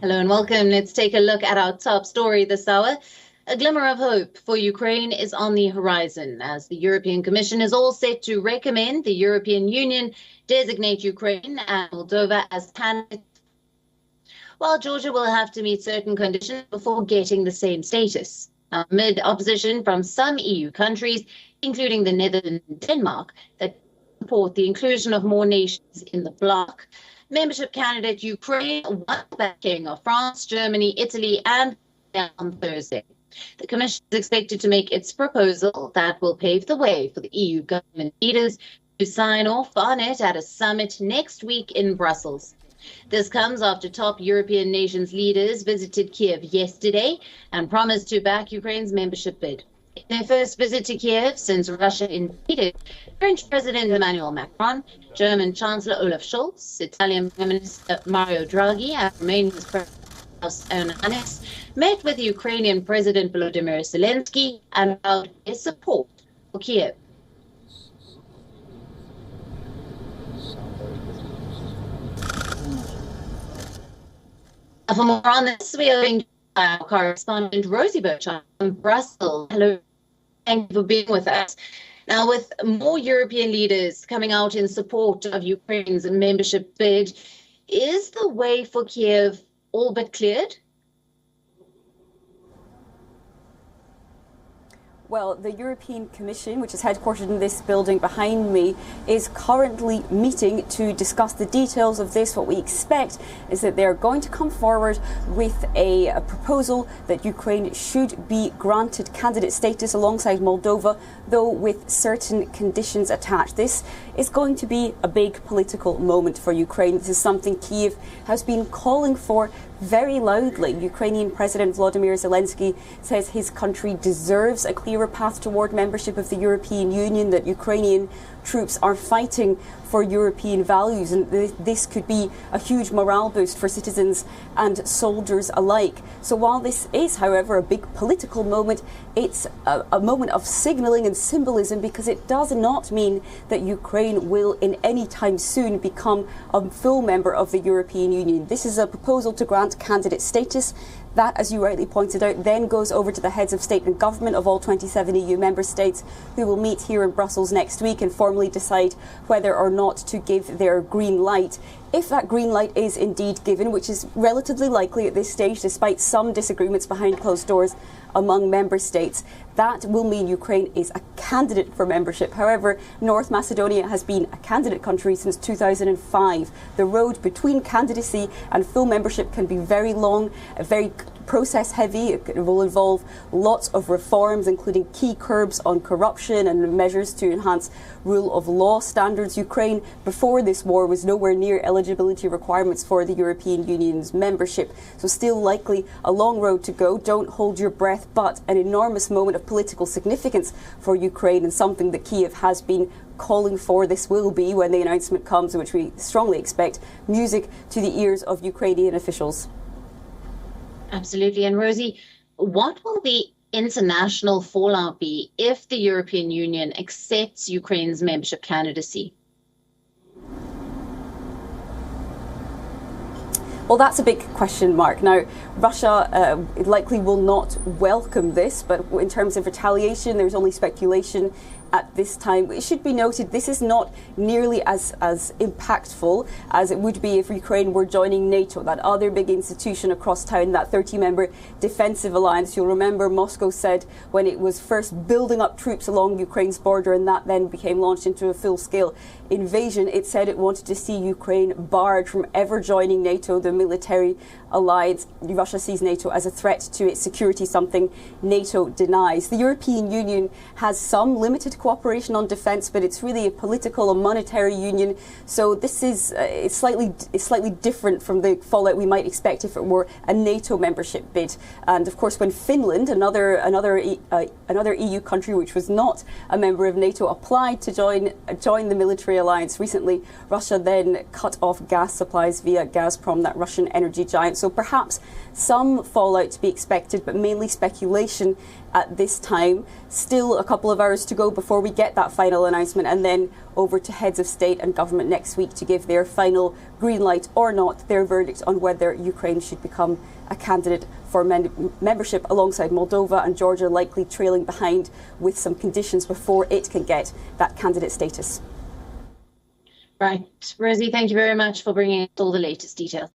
Hello and welcome. Let's take a look at our top story this hour. A glimmer of hope for Ukraine is on the horizon as the European Commission is all set to recommend the European Union designate Ukraine and Moldova as candidates, while Georgia will have to meet certain conditions before getting the same status. Amid opposition from some EU countries, including the Netherlands and Denmark, that support the inclusion of more nations in the bloc. Membership candidate Ukraine won the backing of France, Germany, Italy, and on Thursday. The Commission is expected to make its proposal that will pave the way for the EU government leaders to sign off on it at a summit next week in Brussels. This comes after top European nations leaders visited Kiev yesterday and promised to back Ukraine's membership bid. In their first visit to Kiev since Russia invaded, French President Emmanuel Macron, German Chancellor Olaf Scholz, Italian Prime Minister Mario Draghi, and Romania's President Klaus Iohannis met with Ukrainian President Volodymyr Zelensky and vowed his support for Kiev. For more on this, we are going to our correspondent Rosie Birchard from Brussels. Hello, thank you for being with us. Now, with more European leaders coming out in support of Ukraine's membership bid, is the way for Kiev all but cleared? Well, the European Commission, which is headquartered in this building behind me, is currently meeting to discuss the details of this. What we expect is that they're going to come forward with a proposal that Ukraine should be granted candidate status alongside Moldova, though with certain conditions attached. This is going to be a big political moment for Ukraine. This is something Kiev has been calling for very loudly. Ukrainian President Volodymyr Zelensky says his country deserves a clearer path toward membership of the European Union, that Ukrainian troops are fighting for European values, and this could be a huge morale boost for citizens and soldiers alike. So while this is, however, a big political moment, it's a moment of signalling and symbolism, because it does not mean that Ukraine will in any time soon become a full member of the European Union. This is a proposal to grant candidate status. That, as you rightly pointed out, then goes over to the heads of state and government of all 27 EU member states, who will meet here in Brussels next week and formally decide whether or not to give their green light. If that green light is indeed given, which is relatively likely at this stage, despite some disagreements behind closed doors among member states, that will mean Ukraine is a candidate for membership. However, North Macedonia has been a candidate country since 2005. The road between candidacy and full membership can be very long, very process heavy. It will involve lots of reforms, including key curbs on corruption and measures to enhance rule of law standards. Ukraine, before this war, was nowhere near eligibility requirements for the European Union's membership. So still likely a long road to go. Don't hold your breath, but an enormous moment of political significance for Ukraine, and something that Kiev has been calling for. This will be, when the announcement comes, which we strongly expect, music to the ears of Ukrainian officials. Absolutely. And Rosie, what will the international fallout be if the European Union accepts Ukraine's membership candidacy? Well, that's a big question mark. Now, Russia likely will not welcome this, but in terms of retaliation, there's only speculation at this time. It should be noted, this is not nearly as impactful as it would be if Ukraine were joining NATO, that other big institution across town, that 30-member defensive alliance. You'll remember Moscow said when it was first building up troops along Ukraine's border, and that then became launched into a full-scale invasion, it said it wanted to see Ukraine barred from ever joining NATO, the military alliance. Russia sees NATO as a threat to its security, something NATO denies. The European Union has some limited cooperation on defence, but it's really a political and monetary union. So this is it's slightly different from the fallout we might expect if it were a NATO membership bid. And of course, when Finland, another EU country which was not a member of NATO, applied to join the military alliance recently, Russia then cut off gas supplies via Gazprom, that Russian energy giant. So perhaps some fallout to be expected, but mainly speculation at this time. Still a couple of hours to go before we get that final announcement, and then over to heads of state and government next week to give their final green light or not, their verdict on whether Ukraine should become a candidate for membership alongside Moldova, and Georgia likely trailing behind with some conditions before it can get that candidate status. Right. Rosie, thank you very much for bringing us all the latest details.